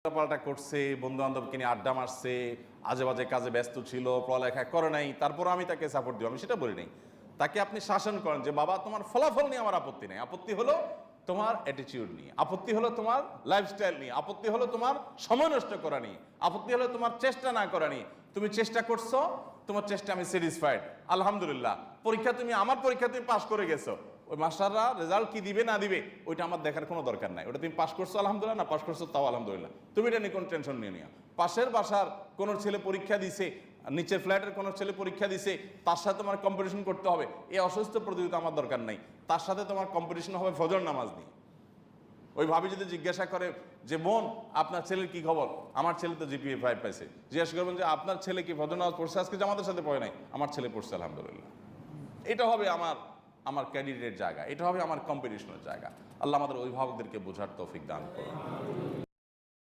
পাল্টা করছে, বন্ধু বান্ধবকে নিয়ে আড্ডা মারছে, আজে বাজে কাজে ব্যস্ত ছিল, পড়ালেখা করে নাই, তারপর আমি তাকে সাপোর্ট দিব, আমি সেটা বলি নাই। তাকে আপনি শাসন করেন যে বাবা তোমার ফলাফল নিয়ে আমার আপত্তি নেই, আপত্তি হলো তোমার অ্যাটিটিউড নিয়ে, আপত্তি হলো তোমার লাইফস্টাইল নিয়ে, আপত্তি হলো তোমার সময় নষ্ট করা নিয়ে, আপত্তি হলো তোমার চেষ্টা না করা নিয়ে। তুমি চেষ্টা করছো, তোমার চেষ্টা আমি স্যাটিসফাইড, আলহামদুলিল্লাহ। পরীক্ষা তুমি আমার পরীক্ষা তুমি পাশ করে গেছো, ওই মাস্টাররা রেজাল্ট কি দিবে না দিবে ওইটা আমার দেখার কোনো দরকার নাই। ওটা তুমি পাশ করছো আলহামদুলিল্লাহ, না পাশ করছো তাও আলহামদুলিল্লাহ, তুমি এটা নিয়ে কোনো টেনশন নিয়ে নিও। পাশের বাসার কোনো ছেলে পরীক্ষা দিছে, নিচের ফ্ল্যাটের কোনো ছেলে পরীক্ষা দিছে, তার সাথে তোমার কম্পিটিশন করতে হবে, এই অসুস্থ প্রতিযোগিতা আমার দরকার নাই। তার সাথে তোমার কম্পিটিশন হবে ফজর নামাজ নিয়ে। ওই ভাবি যদি জিজ্ঞাসা করে যে বোন আপনার ছেলের কি খবর, আমার ছেলে তো জিপিএ 5 পাইছে, জিজ্ঞাসা করবেন যে আপনার ছেলে কি ফজর নামাজ পড়ছে আজকে, জামাতের সাথে পড়ে নাই, আমার ছেলে পড়ছে আলহামদুলিল্লাহ। এটা হবে আমার ক্যান্ডিডেটের জায়গা, এটা হবে আমার কম্পিটিশনের জায়গা। আল্লাহ আমাদের অভিভাবকদেরকে বোঝার তৌফিক দান করুন।